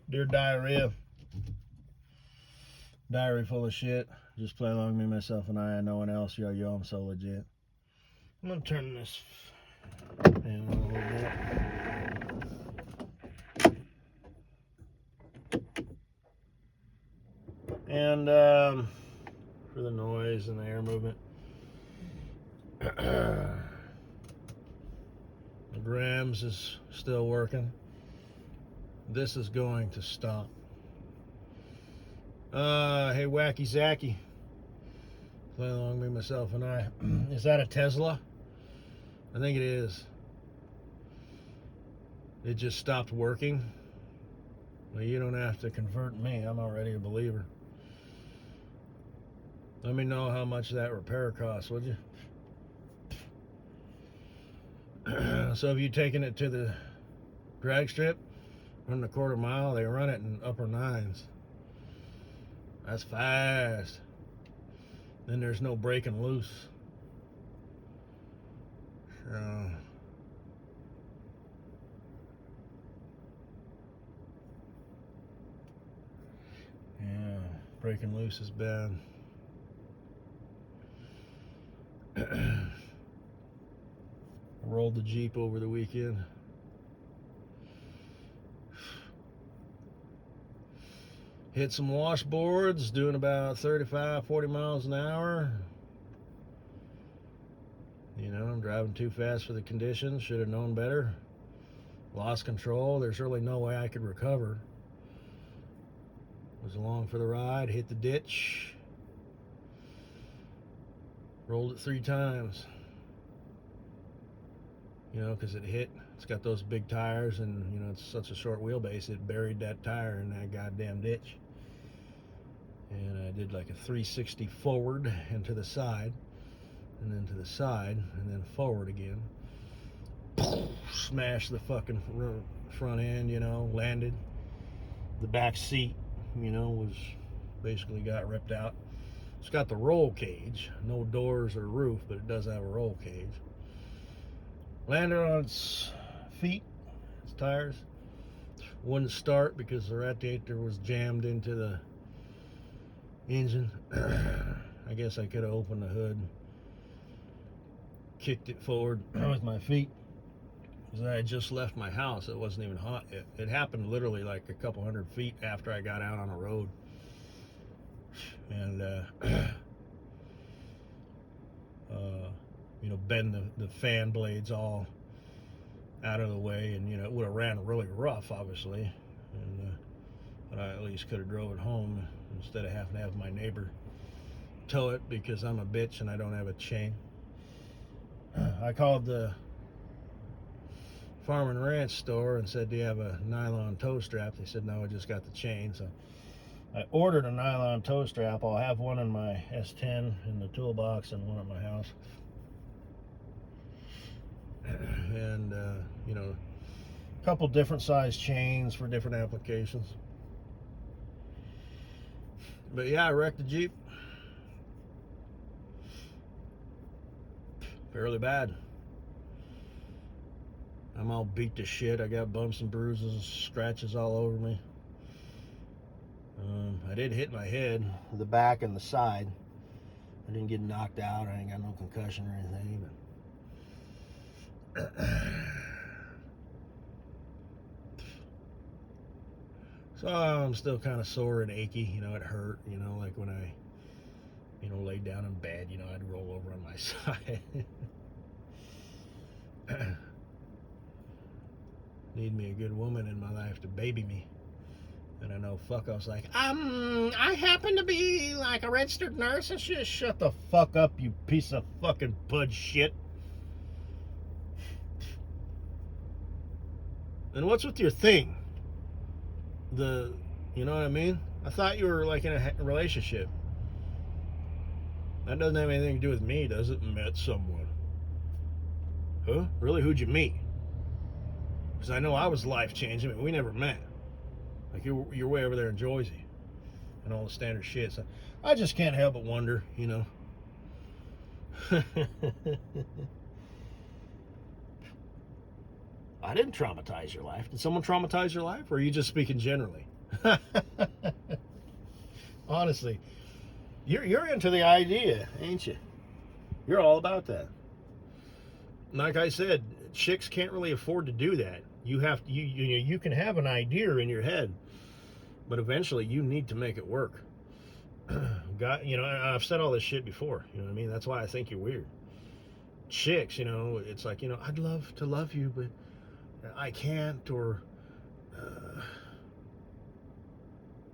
Dear diarrhea. Diary full of shit. Just play along with me, myself, and I. No one else. Yo, I'm so legit. I'm gonna turn this fan on a little bit. And for the noise and the air movement. The grams is still working. This is going to stop. Hey, Wacky Zacky. Play along with me, myself, and I. Is that a Tesla? I think it is. It just stopped working. Well, you don't have to convert me. I'm already a believer. Let me know how much that repair costs, would you? So if you're taking it to the drag strip, running a quarter mile, they run it in upper 9s. That's fast. Then there's no breaking loose. So, yeah, breaking loose is bad. I rolled the Jeep over the weekend. Hit some washboards, doing about 35, 40 miles an hour. You know, I'm driving too fast for the conditions. Should have known better. Lost control. There's really no way I could recover. Was along for the ride, hit the ditch. Rolled it 3 times. You know, because it's got those big tires, and, you know, it's such a short wheelbase, it buried that tire in that goddamn ditch. And I did like a 360 forward and to the side, and then to the side, and then forward again. Smashed the fucking front end, you know, landed. The back seat, you know, was basically got ripped out. It's got the roll cage, no doors or roof, but it does have a roll cage. Landed on its feet, its tires. Wouldn't start because the radiator was jammed into the engine. I guess I could have opened the hood, kicked it forward with my feet. Because I had just left my house. It wasn't even hot yet. It happened literally like a couple 100 feet after I got out on a road. And, you know, bend the fan blades all out of the way, and, you know, it would have ran really rough, obviously. And, but I at least could have drove it home instead of having to have my neighbor tow it because I'm a bitch and I don't have a chain. I called the farm and ranch store and said, do you have a nylon tow strap? They said, no, I just got the chain. So I ordered a nylon tow strap. I'll have one in my S10 in the toolbox and one at my house. And, you know, a couple different size chains for different applications. But yeah, I wrecked the Jeep. Fairly bad. I'm all beat to shit. I got bumps and bruises, scratches all over me. I did hit my head, the back and the side. I didn't get knocked out. I ain't got no concussion or anything. But so I'm still kind of sore and achy. You know, it hurt. You know, like when I, you know, laid down in bed, you know, I'd roll over on my side. Need me a good woman in my life to baby me. And I know fuck, I was like, I happen to be like a registered nurse. And just shut the fuck up, you piece of fucking bud shit. And what's with your thing? You know what I mean? I thought you were like in a relationship. That doesn't have anything to do with me, does it? Met someone. Huh? Really? Who'd you meet? Because I know I was life-changing, but we never met. Like, you're way over there in Jersey and all the standard shit. So I just can't help but wonder, you know. I didn't traumatize your life. Did someone traumatize your life? Or are you just speaking generally? Honestly, you're into the idea, ain't you? You're all about that. Like I said, chicks can't really afford to do that. You have to, you can have an idea in your head, but eventually you need to make it work. God, I've said all this shit before. You know what I mean? That's why I think you're weird. Chicks, it's like, I'd love to love you, but I can't, or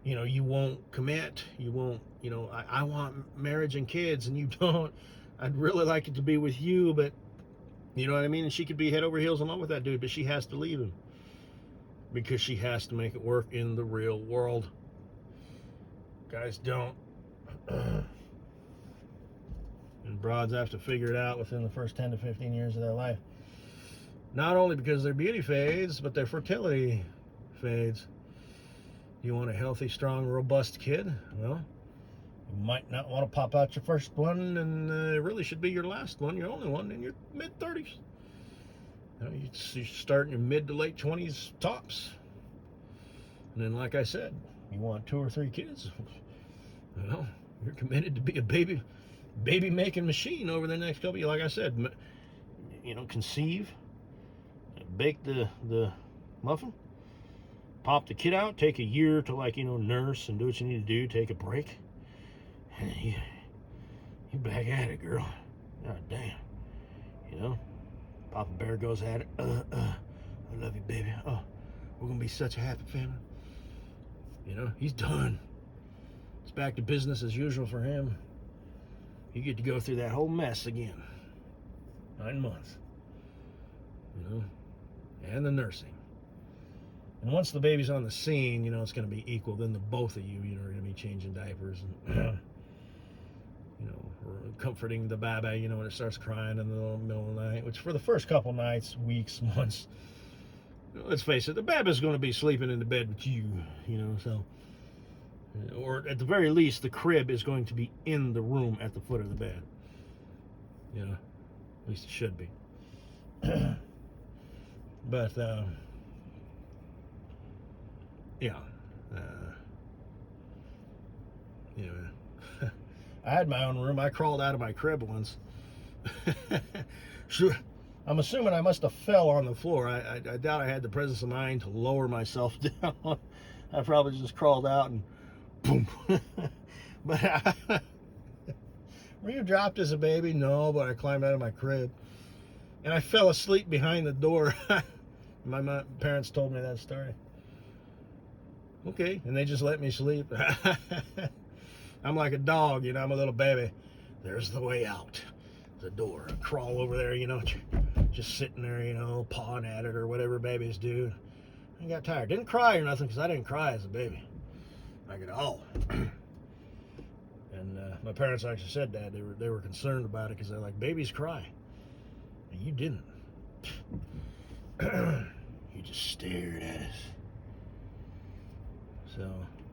you won't commit. You won't, I want marriage and kids, and you don't. I'd really like it to be with you, but you know what I mean? And she could be head over heels in love with that dude, but she has to leave him because she has to make it work in the real world. Guys don't. And broads have to figure it out within the first 10 to 15 years of their life. Not only because their beauty fades, but their fertility fades. You want a healthy, strong, robust kid? Well, you might not want to pop out your first one, and it really should be your last one, your only one, in your mid-30s. You start in your mid to late 20s tops. And then, like I said, you want 2 or 3 kids. Well, you're committed to be a baby-making machine over the next couple of years. Like I said, conceive, bake the muffin, pop the kid out, take a year to nurse and do what you need to do, take a break. And you back at it, girl. God damn. Papa Bear goes at it. I love you, baby. Oh, we're gonna be such a happy family. He's done. It's back to business as usual for him. You get to go through that whole mess again. 9 months. And the nursing. And once the baby's on the scene, it's going to be equal. Then the both of you, are going to be changing diapers and, comforting the baba, when it starts crying in the middle of the night, which for the first couple nights, weeks, months, let's face it, the baba's going to be sleeping in the bed with you, so, or at the very least, the crib is going to be in the room at the foot of the bed. At least it should be. But, yeah. Anyway, I had my own room. I crawled out of my crib once. Sure. I'm assuming I must have fell on the floor. I doubt I had the presence of mind to lower myself down. I probably just crawled out and boom. But were you dropped as a baby? No, but I climbed out of my crib. And I fell asleep behind the door. My parents told me that story. Okay, and they just let me sleep. I'm like a dog, I'm a little baby. There's the way out. The door. I crawl over there, just sitting there, pawing at it or whatever babies do. I got tired. Didn't cry or nothing because I didn't cry as a baby. Like at all. And my parents actually said that. They were concerned about it because they're like, babies cry. And you didn't. You just stared at us. So,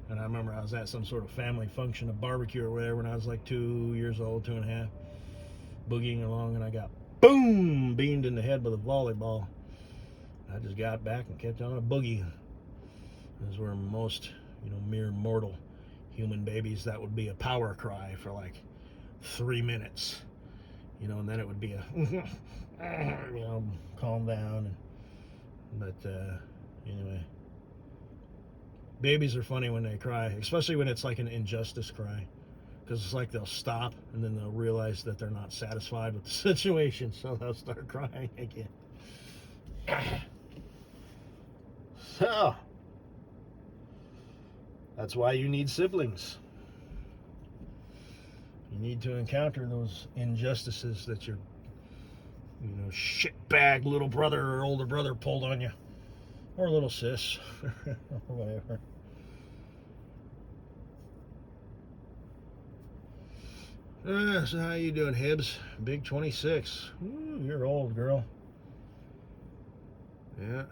and I remember I was at some sort of family function, a barbecue or whatever, when I was like 2 years old, 2.5, boogieing along, and I got boom beamed in the head with a volleyball. I just got back and kept on a boogie. As were most, mere mortal human babies, that would be a power cry for like 3 minutes, and then it would be a, calm down. But anyway. Babies are funny when they cry, especially when it's like an injustice cry, because it's like they'll stop and then they'll realize that they're not satisfied with the situation, so they'll start crying again. So that's why you need siblings. You need to encounter those injustices that your shitbag little brother or older brother pulled on you. Or little sis, or whatever. So how you doing, Hibbs? Big 26. Ooh, you're old, girl. Yeah,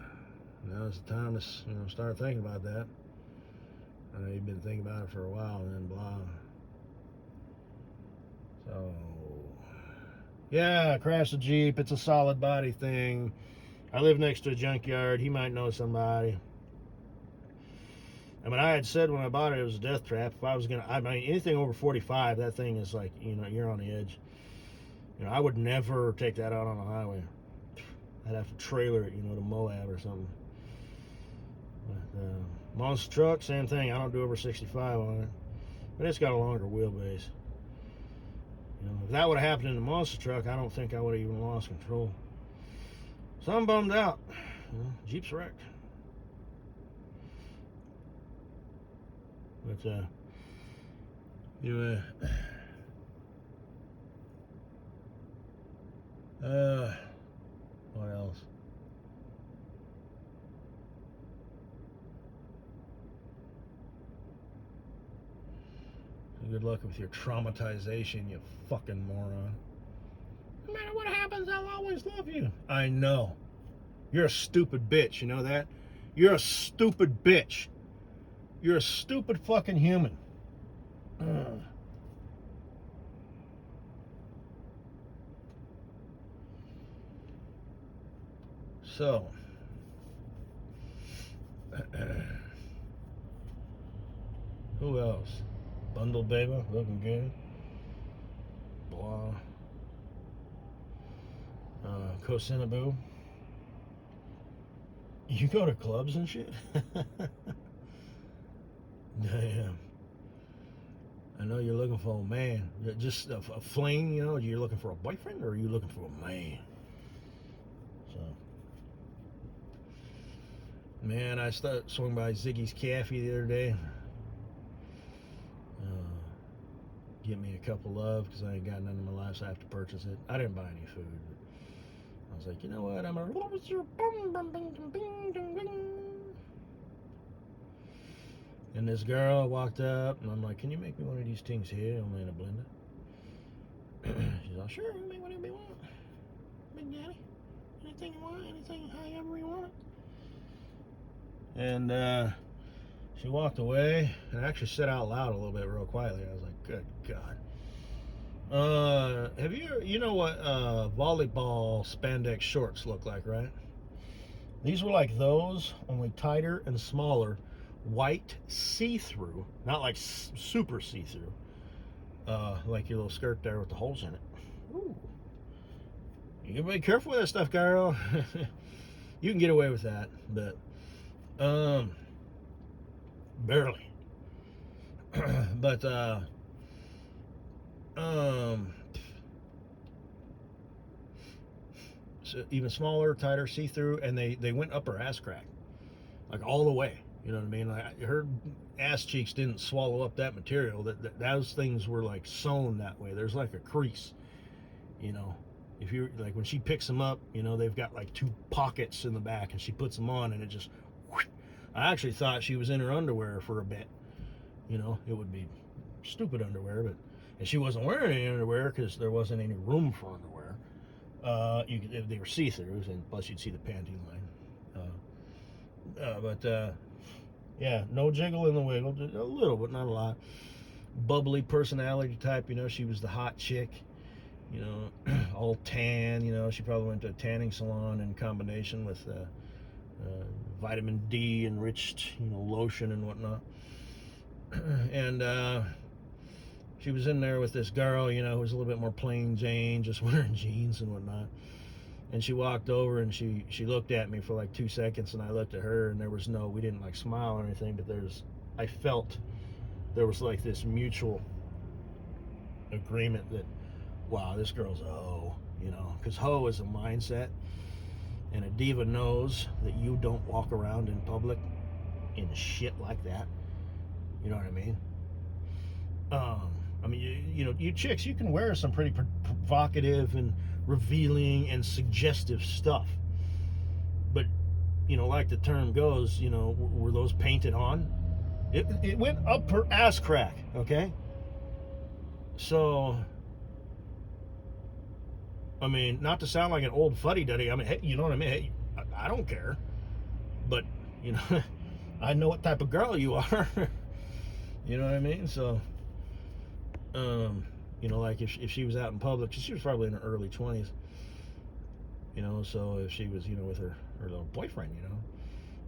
now's the time to start thinking about that. I know you've been thinking about it for a while, and then blah. So, yeah, crash the Jeep. It's a solid body thing. I live next to a junkyard. He might know somebody. I mean, I had said when I bought it, it was a death trap. If I was gonna, I mean, anything over 45, that thing is like, you know, you're on the edge. You know, I would never take that out on the highway. I'd have to trailer it, you know, to Moab or something. But, monster truck, same thing. I don't do over 65 on it, but it's got a longer wheelbase. You know, if that would have happened in the monster truck, I don't think I would have even lost control. So I'm bummed out. You know, Jeep's wrecked. But anyway, what else? Good luck with your traumatization, you fucking moron. No matter what happens, I'll always love you. I know. You're a stupid bitch, you know that? You're a stupid bitch. You're a stupid fucking human. So, who else? Bundle Baby, looking good. Blah. Kosinaboo. You go to clubs and shit? Damn. I know you're looking for a man. Just a fling, you know? You're looking for a boyfriend or are you looking for a man? So, man, I swung by Ziggy's Cafe the other day. Get me a cup of love because I ain't got none in my life, so I have to purchase it. I didn't buy any food. But I was like, you know what? I'm a and this girl walked up, and I'm like, can you make me one of these things here, only in a blender? She's like, sure, you make whatever you want. Big Daddy. Anything you want, anything, however you want. And she walked away, and I actually said out loud a little bit real quietly. I was like, good God. Have you know what volleyball spandex shorts look like, right? These were like those, only tighter and smaller, white see-through, not like super see-through, like your little skirt there with the holes in it. Ooh. You gotta be careful with that stuff, girl. You can get away with that, but barely. But so even smaller, tighter, see-through, and they went up her ass crack, like all the way. You know what I mean? Like her ass cheeks didn't swallow up that material. Those things were like sewn that way. There's like a crease. You know, if you like when she picks them up, you know they've got like two pockets in the back, and she puts them on, and it just. I actually thought she was in her underwear for a bit. You know, it would be stupid underwear, but and she wasn't wearing any underwear because there wasn't any room for underwear. They were see-throughs, and plus you'd see the panty line. But yeah, no jiggle in the wiggle, just a little, but not a lot. Bubbly personality type, you know. She was the hot chick, you know, all tan. You know, she probably went to a tanning salon in combination with vitamin D enriched, you know, lotion and whatnot. And she was in there with this girl, you know, who was a little bit more plain Jane, just wearing jeans and whatnot. And she walked over and she looked at me for like 2 seconds, and I looked at her, and we didn't like smile or anything, but I felt there was like this mutual agreement that, wow, this girl's a hoe, you know, because hoe is a mindset, and a diva knows that you don't walk around in public in shit like that. You know what I mean? I mean, you know, you chicks, you can wear some pretty provocative and revealing and suggestive stuff. But, you know, like the term goes, you know, were those painted on? It went up her ass crack, okay? So, I mean, not to sound like an old fuddy-duddy, I mean, hey, you know what I mean? Hey, I don't care. But, you know, I know what type of girl you are. You know what I mean? So, you know, like if she was out in public, she was probably in her early 20s, you know, so if she was, you know, with her little boyfriend, you know,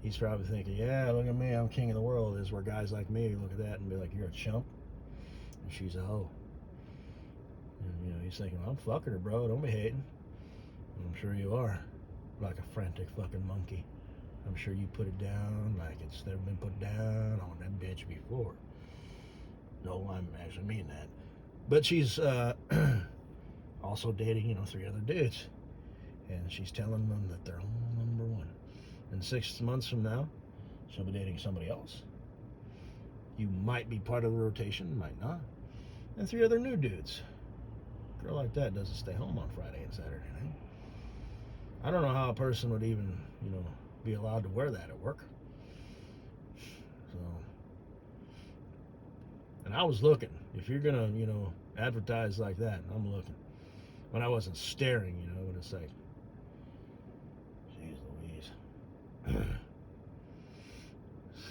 he's probably thinking, yeah, look at me, I'm king of the world. Is where guys like me look at that and be like, you're a chump, and she's a hoe. And, you know, he's thinking, well, I'm fucking her, bro. Don't be hating. I'm sure you are, like a frantic fucking monkey. I'm sure you put it down like it's never been put down on that bitch before. No, I'm actually mean that. But she's also dating, you know, 3 other dudes. And she's telling them that they're all number one. And 6 months from now, she'll be dating somebody else. You might be part of the rotation, might not. And 3 other new dudes. A girl like that doesn't stay home on Friday and Saturday night. I don't know how a person would even, you know, be allowed to wear that at work. So, and I was looking. If you're gonna, you know, advertise like that, I'm looking. When I wasn't staring, you know, what it's like. Jeez Louise.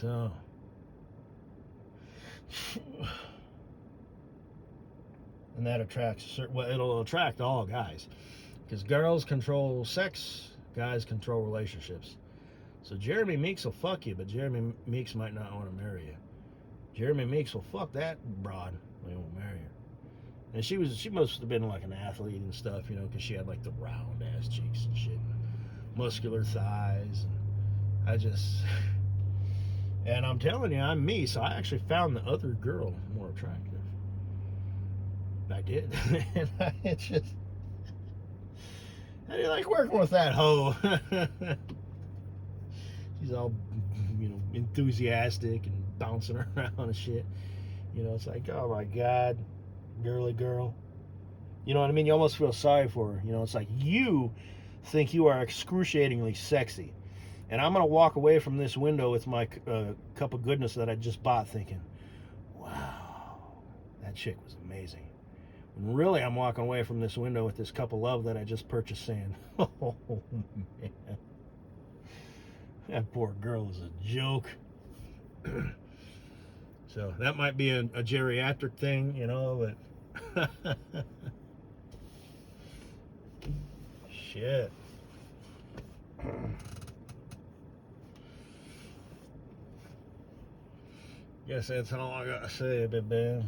So, and that attracts, well, it'll attract all guys, because girls control sex, guys control relationships. So Jeremy Meeks will fuck you, but Jeremy Meeks might not want to marry you. Jeremy Meeks will fuck that broad, but he won't marry her. And she must have been like an athlete and stuff, you know, because she had like the round ass cheeks and shit, and muscular thighs. And I just, and I'm telling you, I'm me, so I actually found the other girl more attractive. I did. And it's just, I didn't like working with that hoe. She's all, you know, enthusiastic and bouncing around and shit. You know, it's like, oh my God, girly girl. You know what I mean? You almost feel sorry for her. You know, it's like, you think you are excruciatingly sexy. And I'm going to walk away from this window with my cup of goodness that I just bought thinking, wow, that chick was amazing. And really, I'm walking away from this window with this cup of love that I just purchased saying, oh man, that poor girl is a joke. So that might be a geriatric thing, you know, but shit. Guess that's all I gotta say, baby.